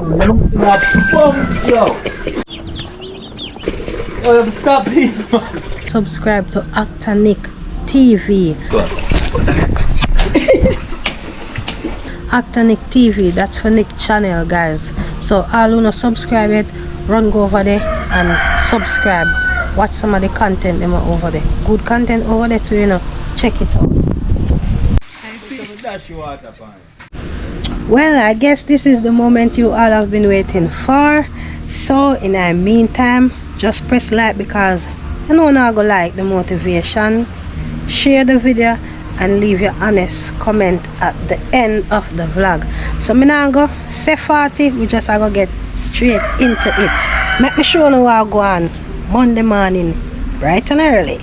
Yo. Oh, stop it, man. Subscribe to Actor Nick TV. Actor Nick TV, that's for Nick channel, guys. So all who not subscribe it, run go over there and subscribe. Watch some of the content them are over there. Good content over there too, you know. Check it out. Well, I guess this is the moment you all have been waiting for. So in the meantime, just press like, because you know now go like the motivation. Share the video and leave your honest comment at the end of the vlog. So me now go say 40, we just are gonna get straight into it. Make me show you what I go on Monday morning, bright and early.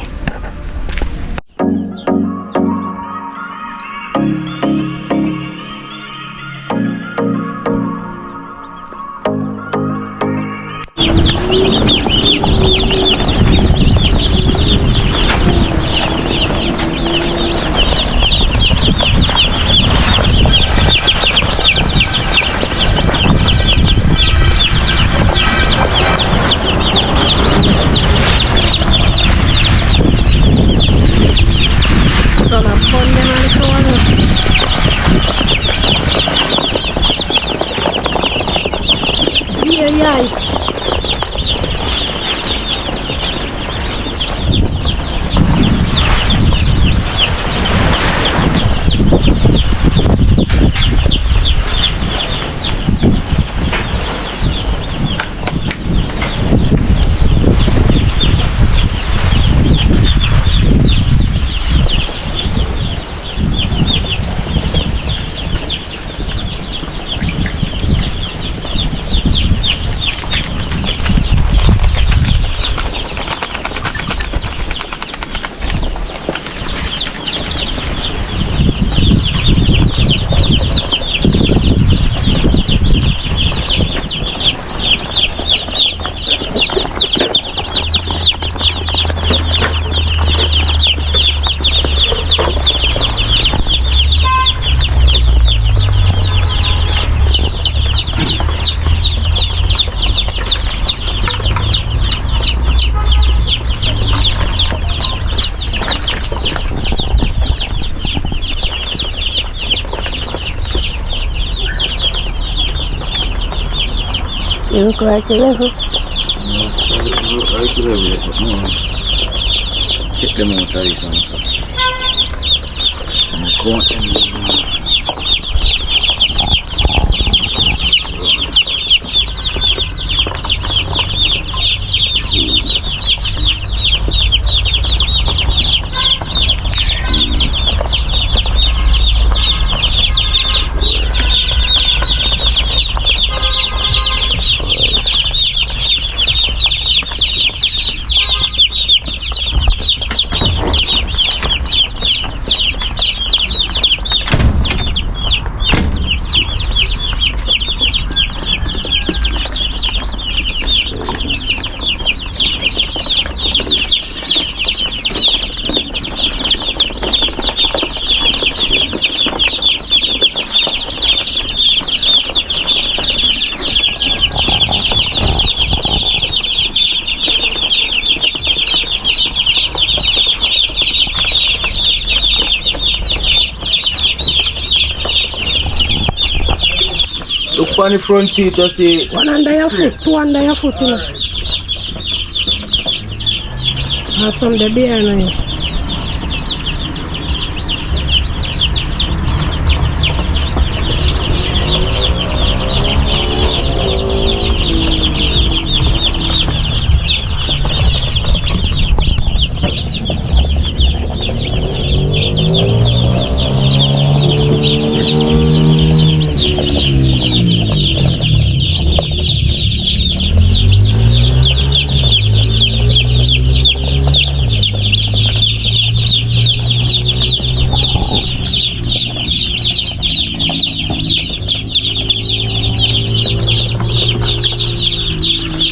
You look like a level. Check them out, guys. Look on the front seat to see. One under your foot, two under your foot, you know. And some the behind you.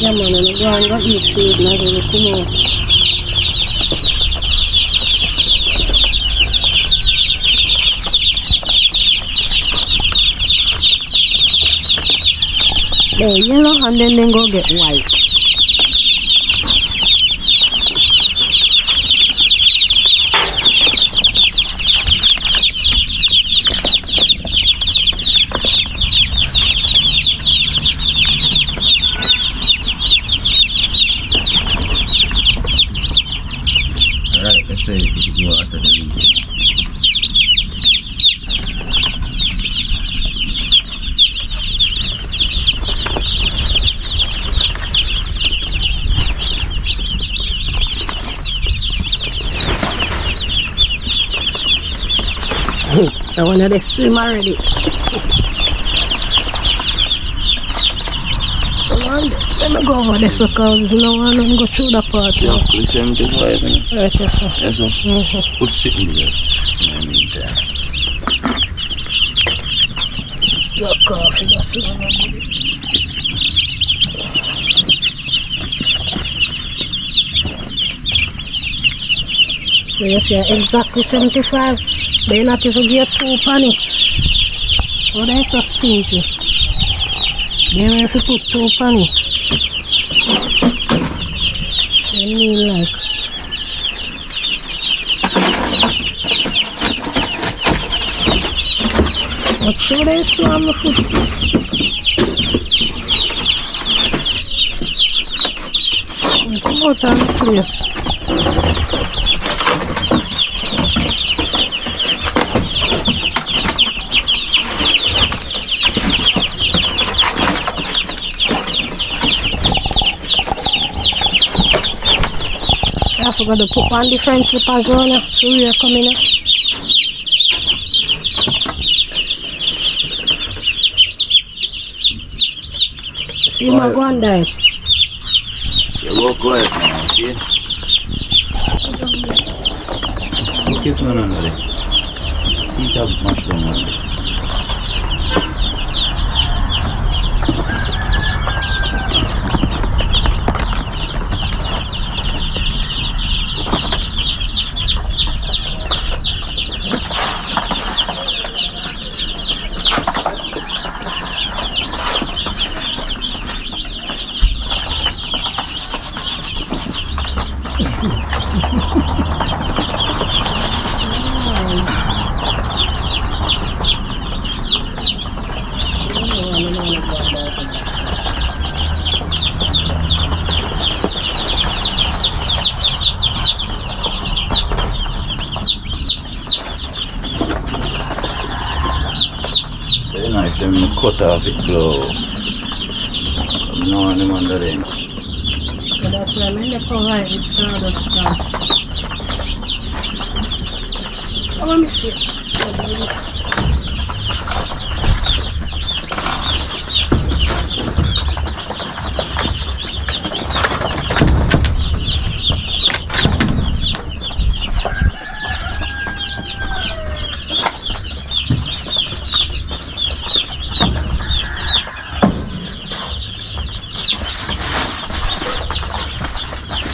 Yeah, man, I'm going to eat food now, they will come out. Then yellow and then go get white. Alright, let's say we should go after the video. I wanna they swim already. Come on, let me go over this because you know I don't go through the part now. Yeah, 75, isn't it? Right, yes, sir. Yes, sir. Put sitting there. In the meantime. Your coffee, that's what I'm doing. So you see exactly 75. They not even get 2 penny. Oh, that's so stinky. They will have to put 2 penny. They mean like. What should I swam the foot? Come out on the place. I forgot to put on the French slippers on so we are coming in. See my gun die. You walk quiet now, see? Look at one under there. See that mushroom under there. Very nice, them cut off it glow. No one them under there. So that's why I'm in the cover, it's sawdust stuff. Oh, let me see.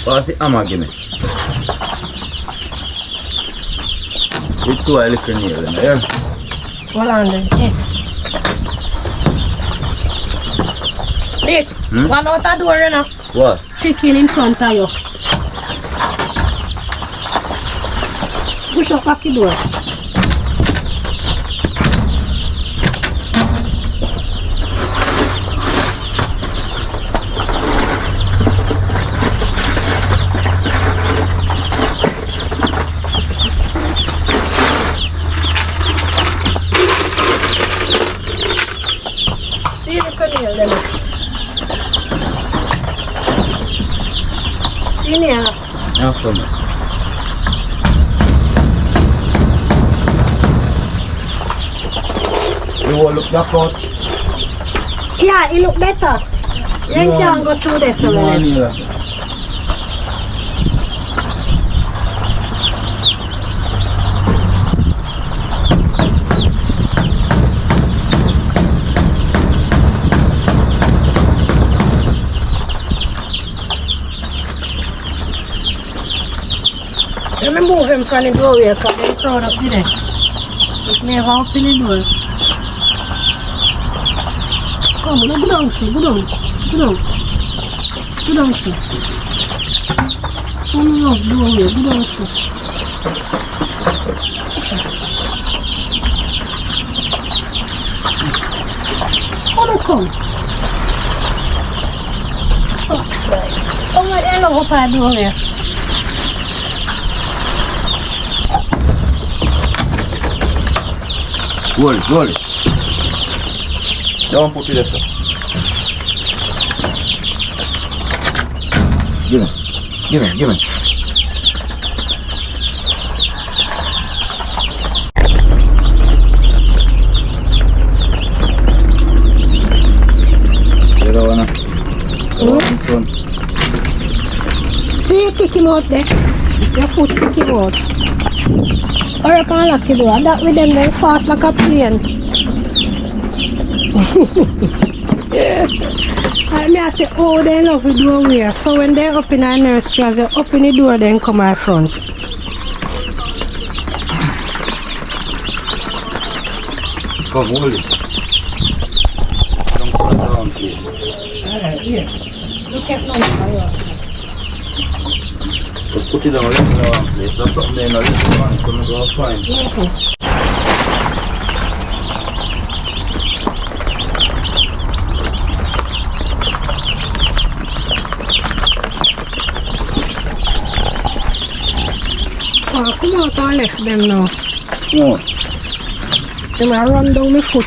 Pass it, Amma, give me. With 2 little nails in there. Hold on then. Dick, one out the door, you know. What? Chicken in front of you. Push up back the door. See the canal then. See near. Now for me. You will look back out. Yeah, it look better. You can't go through this already. Let me move him from the doorway because they're proud of today. It never open the door. Come on, go down, sir. Go down. Go down. Go down, sir. Come on, go away. Go down, sir. Come. Fuck's sake. Oh my God, what I do here? Hold it. Don't put it there, sir. Give me. See, kick him out there. Your foot kick him out. Hurry up and lock the door. That with them they fast like a plane. I say, oh, they love the doorway. So when they're up in our nursery, as they open the door, then come out front. Come, hold it. Don't put it down, please. Alright, here. Look at my Just put it down, let it down, please. That's something there, no, let it down, so we go fine. Okay. Oh, come out and left them now. No. They might run down my foot.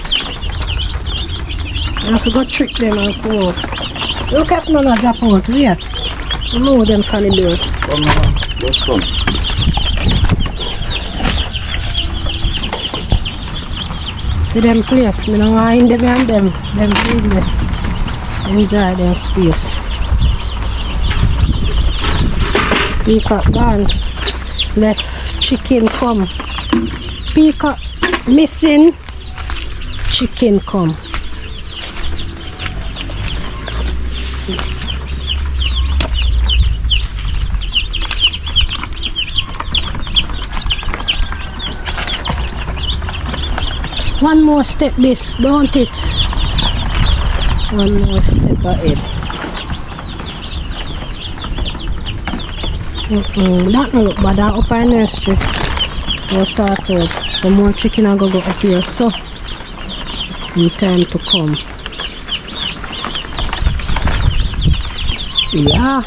I have to go trick them and come out. Look at none of drop out, wait. Remove them from the door. Come on, just come. To them place, I don't want them and them really enjoy their space. Peacock gone. Left chicken come. Peacock missing. Chicken come. One more step this, don't it? One more step ahead. That no look bad, that up in nursery will sort out. Some more chicken are going to go up here, so in time to come. Yeah.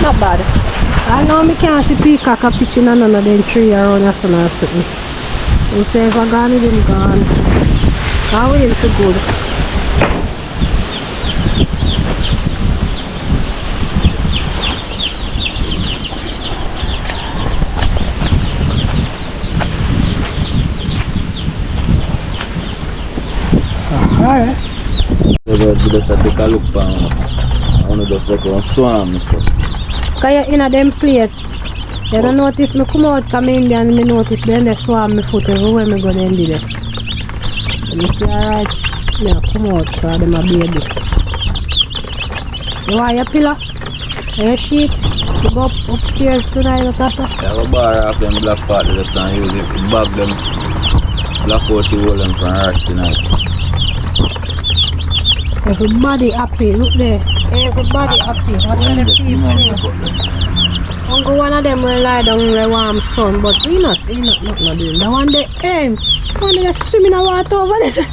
Not bad. I know I can't see peacock a pitching none of them tree around us and something. You say if I gone, it gone. How is it good? Alright. Just take a look I want to just like a swam. Because you're in a them place. You don't notice me come out, come in there and me notice then they swam my foot everywhere me go then did it. You see alright? Yeah, come out because them a baby. You want your pillow? Your sheet? You go upstairs tonight, Natasha? Yeah, I go bar off them black part of the sun, use it to bag them, black out the whole them from earth tonight. Everybody happy, look there. Everybody happy. What are the people? Uncle one of them will lie down in the warm sun, but he not doing. The one they aim. One they swim in the water over there.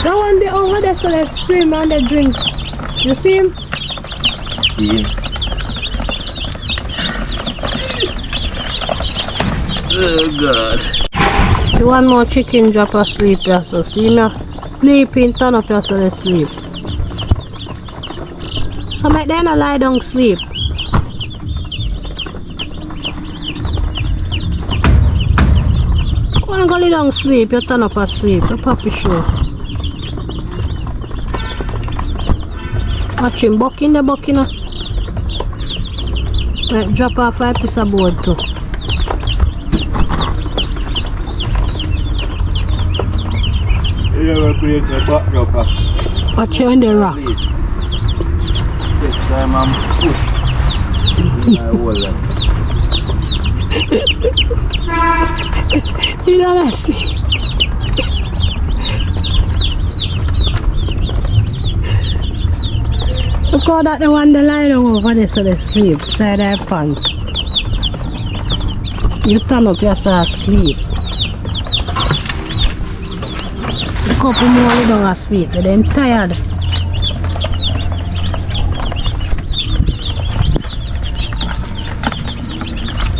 The one they over there so they swim and they drink. You see him? See him. Oh God. The one more chicken drop asleep, so see me sleeping, turn up so they sleep. So make them lie down sleep. Go and go lay down sleep, you turn up asleep, the puppy show. Watch him bucking the bucking. Right, drop off 5 piece of board too. Watch you in the rock. Next time I'm push. I will. You don't sleep. Look how that the one the lie down over there so they sleep. Side their pan. You turn up yourself asleep. A couple more you don't asleep, they're then tired.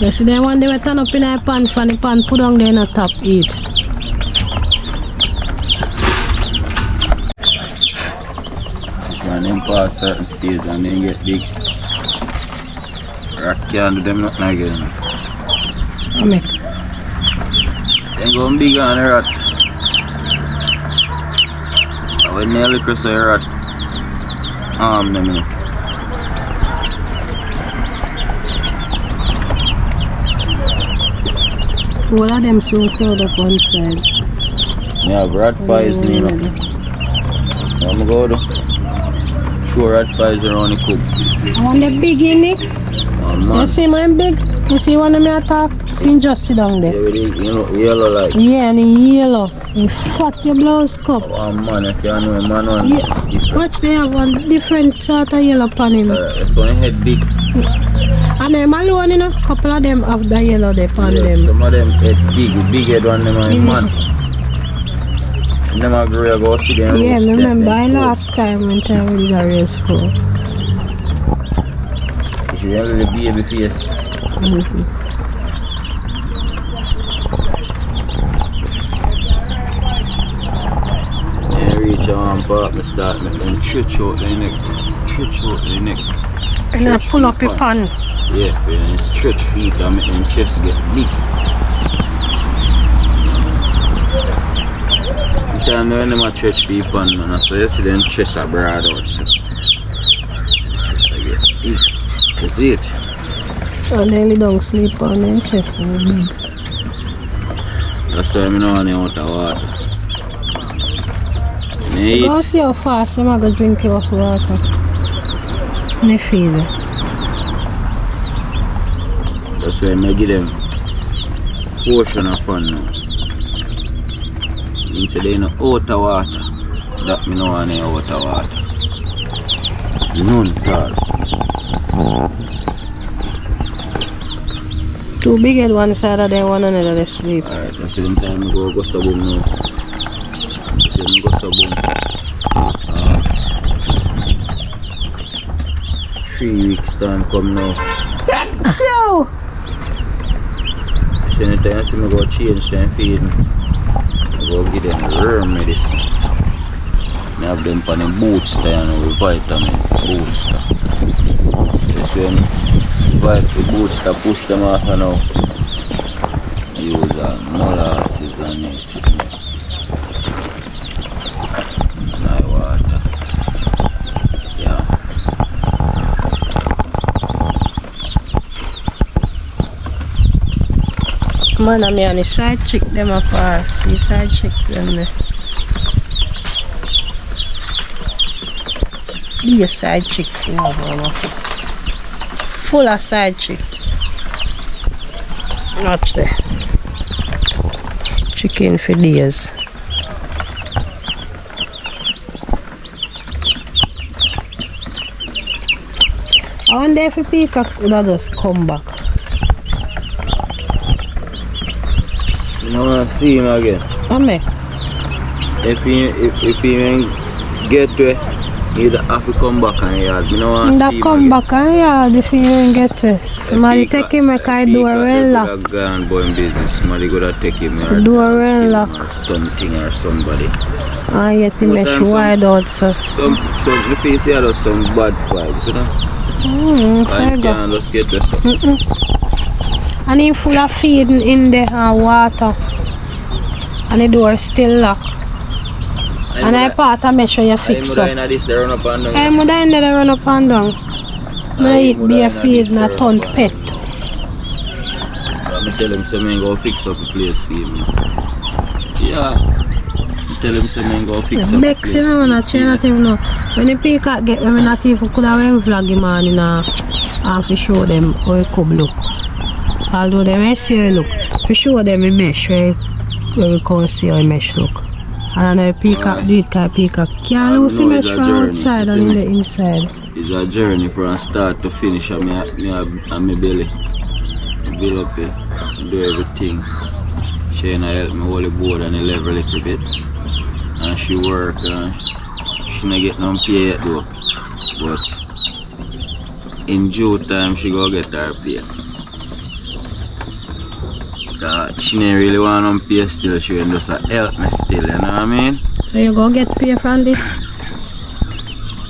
You see the one they were turn up in a pan from the pan put on there in the top eat. When them pass certain stage and then get big, rat can't do them nothing again. Make. Then go big on the rat. When they look at the rat, them. All of them soon crowd up one side. Yeah, rat pies, you know. I'm going to show rat pies around the coop. I want the big in it. Oh, man. You see my big? You see one of me attack? See him just sit down there. Yeah, with the, you know, yellow like. Yeah, and he yellow. He fat your blouse cup. Oh man, I can't know man one. Yeah. Watch, they have one different sort of yellow pan him. So his head big. And them alone, you know, couple of them have the yellow they pan Yeah, them. some of them head big head one them are man. And them are grey go see them. Yeah, I remember last time when I did a race for. You see them little baby face. Reach on part, I start making stretch out the neck. And I pull up your pan. Yeah, when stretch feet and make them chest get big. Sometimes when them stretch feet pan, man, so you see them chest are broad out. So. Chest get big. That's it. And they don't sleep on their chest is big. That's why I don't want to out of water. Go see how fast I'm going to drink your water. And they feel it. That's why I give them portion of fun now. Instead they no out of water. That me no want any out of water. None at all. Two big head one side of them, one another they sleep. Alright, at the same time I go sabum now. So I go sabum. 3 weeks time come now. Yo! So anytime I see me go change them feeding, I go give them worm medicine. I have them on the boots there with vitamin boots. That's when the boots push them off now. I use molasses and this. Nice water. Yeah. Man, I'm on the side chick them apart. See side chick them there. Be a side chick, you know, full of side chick. Watch there. Chicken for days. I wonder if a peacock would just come back. You don't want to see him again. Ame? If he get to it, he'd have to come back and yard. You don't want to see him come again. back and yard if he ain't get to it. Somebody take him make I do a well lock. Gone going business. Somebody gotta take him Do a well lock. or something or somebody. I get him mesh wide out, so. Some if you see there's some bad vibes, you know. I can't just get this up. And he full of feeding in there and water. And the door still locked. And I part of make sure you fix up. I'm in this, they run up and down. I'm in there, they run up and down. No eat beer feed, no turn pet. I tell him something go fix up the place for him. Yeah. I tell him something go fix up the place. Bex, you know, not even know. When the peacock get them, not even could have vlog him on in a half to show them how it could look. Although they may see how it look. For sure them in mesh where we can't see how the mesh look. And I know peacock do it because peacock can't lose the mesh from outside and in the inside. It's a journey from start to finish on my belly. Build up it, do everything. She help me hold the board and the level a little bit. And she work and she not get no pay yet though. But in due time she go get her pay. She didn't really want no pay still, she will just help me still, you know what I mean? So you go get pay from this?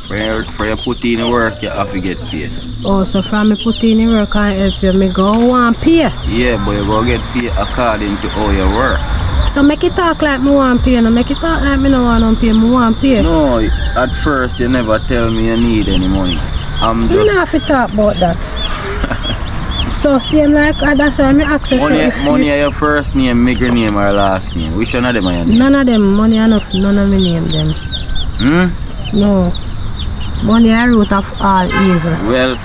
For you put in the work, you have to get paid. Oh, so from me put in the work and help you, me go want pay? Yeah, but you go get paid according to how you work. So make it talk like me want pay, no make it talk like me no want no pay, me want pay. No, at first you never tell me you need any money. I'm just... You don't have to talk about that. So same like that's why me access money are your first name, middle name or last name. Which one of them are your name? None of them, money enough, none of me name them. No. Money is the root of all evil. Well,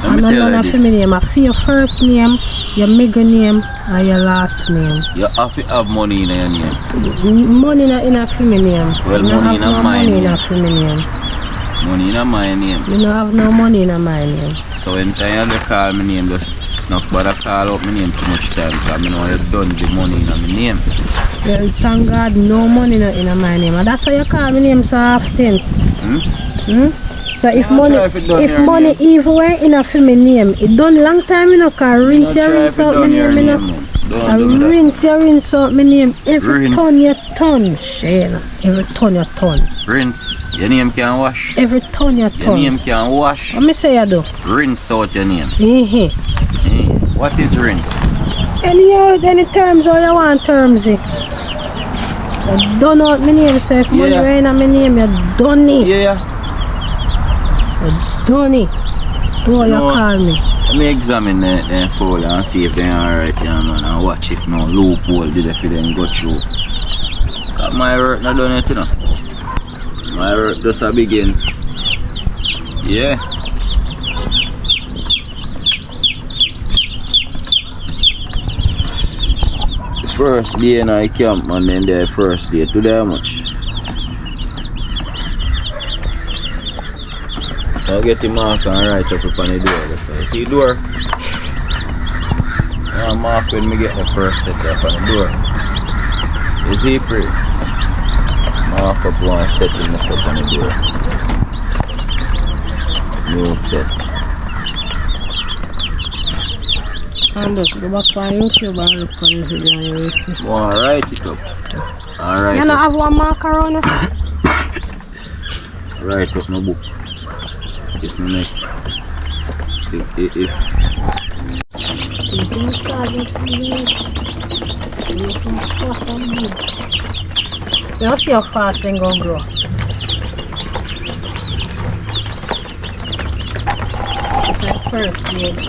let me tell you this. My name. I feel your first name, your middle name, and your last name. You have to have money in your name. Money in a family name. Well, money in my name. Money in a family name. Money in my name. You don't have no money in my name. So when time you call my name, just not bother call out my name too much time because I know you've done the money in my name. Well, thank God, no money in my name. And that's why you call my name so often. So if money even went in a family name, it done long time, you know, because rinse out my name, you know. Rinse out my name. Every ton you ton, Shane. Every ton you ton. Rinse. Your name can wash. Every ton you ton. Your name can wash. What me say you do? Rinse out your name. What is rinse? Any terms or you want terms it. You done out my name, so if money went in my name, you done it. Yeah. Donny, do you call me? Let me examine the folder and see if they're alright, man, and watch if no loophole did if them go through. Cause my work not done it, you know. My work just a begin. Yeah. The first day in I camp and then the first day. Today how much? I'll get the mark and write up upon the door. So you see the door? I'll mark when we get the first set up on the door. You see pretty? Mark up one set in the up on the door. New set. And just go back on YouTube and look on the video and you will see. Well, write it up. Alright. You don't have one marker on it? Write up no book. If me make if you see how fast they go grow. It's the first year to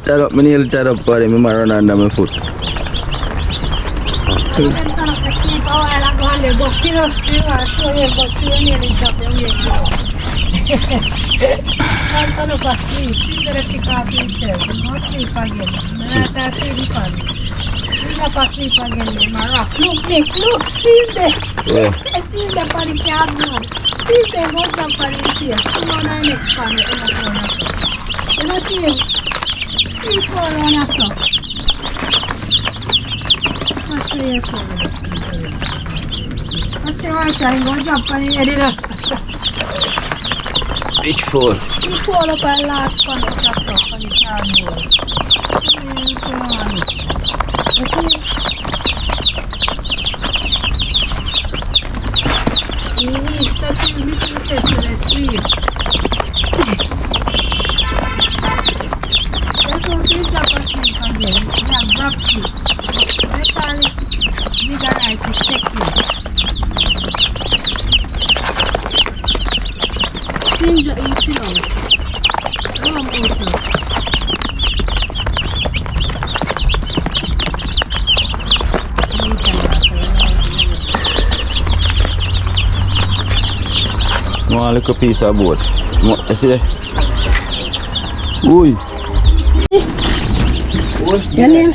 that up, my nail that up, but I'm run under my foot. Look, see there. Yeah. See the body cab now. See there, go jump on the here. See on the next one. You know, see him. See for on us up. Watch your phone. Watch your watch. I'm going to jump on the head. Which four? He fall up and last one up on the cardboard. You see? He set to missing set to the sleep. That's how she drop asleep again. Yeah, drop sleep. They call it bigger right to check you. Ginger eating out. Come out now. one little piece of boat. You see? Ui. Your name?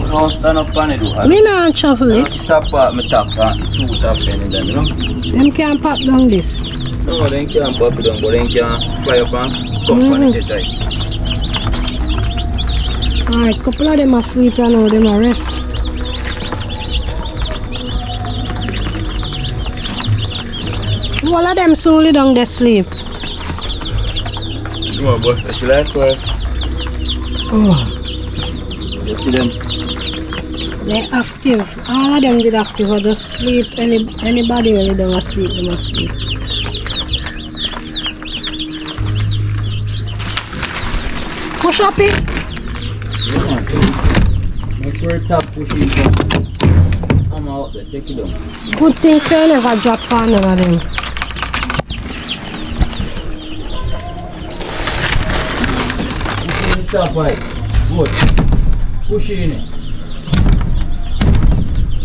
Don't stand up on it. Me not shuffle it. Top part, me top part. Two top in them, you know? Them can't pop down this. No, they can't pop it down, but they can fly up and come on it, right? Alright, couple of them are asleep and now them are rest. All of them solely down they sleep. No, but I should like for Oh, you see them? they're active. All of them did active or just sleep. Anybody really don't asleep, they must sleep. Push up it. Yeah. Make sure top push it down. I'm out there, take it down. Good thing so you never drop on none of them. Push in the top right. Good. Push in it.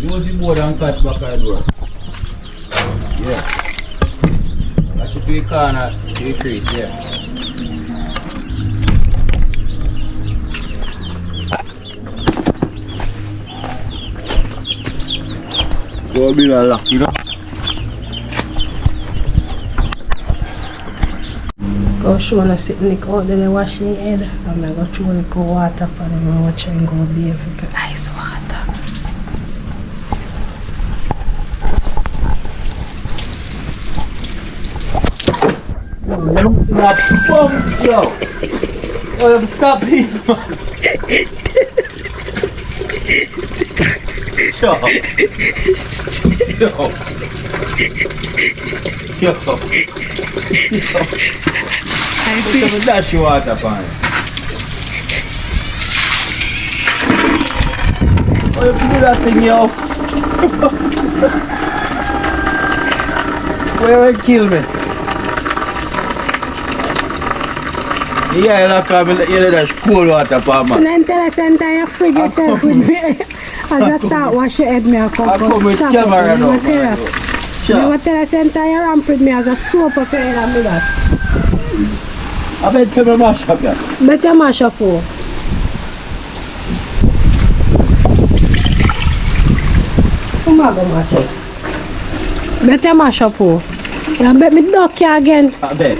Use the board and catch back at the door. Yeah. Catch it to the corner, to the crease, yeah. Go be a lock, you know? Go show them sitting like out there washing head. I'm going to go throw the cold water for them and watch them go bathe with ice water. Yo! Oh, stop it, man! Yo! Yo! Yo! Put some dash water on it. Oh, you do that thing, yo! Where will kill me? Yeah, you look at me, you dash cold water on me. And then tell us you frig yourself with me. I just start wash your head, me a cup. I come with camera now. You tell us you ramp with me as a soap up your head and me that. I bet you mash up here. Better mash up, oh. Come on, go mash up. Better mash up, oh. You bet me duck you again. I bet.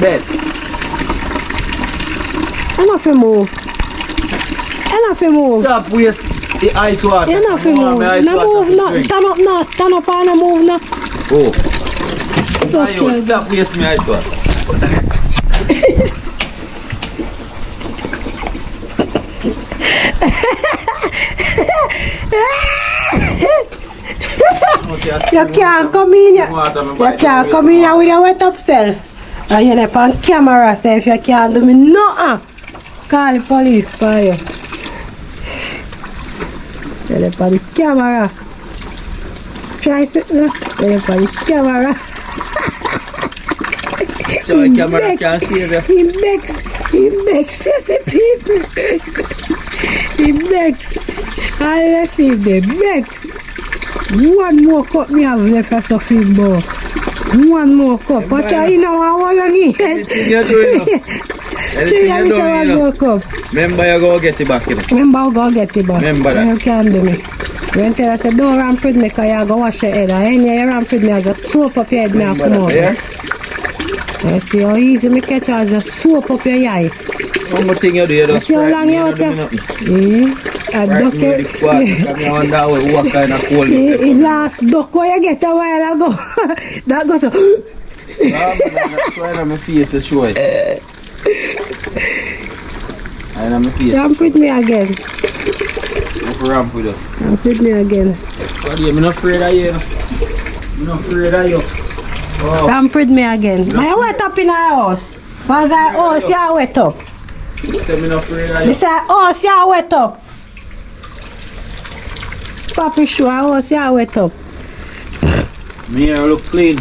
Bet. Enough to move. Enough to move. Stop waste the ice water. Enough to move. No move, no. Turn up, no. Turn up and no move, no. Oh. Stop waste my ice water. You can't come in here. You can't come in here with your wet up self. And you're up on camera, so if you can't do me nothing, call the police for you. You're up on the camera. Try something. You're up on the camera. So the camera can't save you. He makes you see people. He makes. I'll see the makes. One more cup me have left for something more. One more cup. Watch out, you know I want to need. Anything you're doing, Anything you're doing, you know. Remember you go get it back, you know. Remember you go get it back. Remember that. You can't do me. When tell us don't ramp with me because you go wash your head. And you ramp with me, I just soap up your head and come over. Yeah? You see how easy me catch you, I just soap up your eye. One more thing you do, you just see how long you out there? I duck you. What kind of cold is it? It last duck where you get a while ago. That goes up. I'm trying on my face to show it. And on my face. Ramp with me again. Ramp with you. Ramp with me again. I'm not afraid of you. I'm not afraid of you. Oh. Ramp with me again. I wet up in our house. Because our house you wet up. Say I'm not afraid of you. This house you wet up. Papi show our house you wet up. Me here look clean.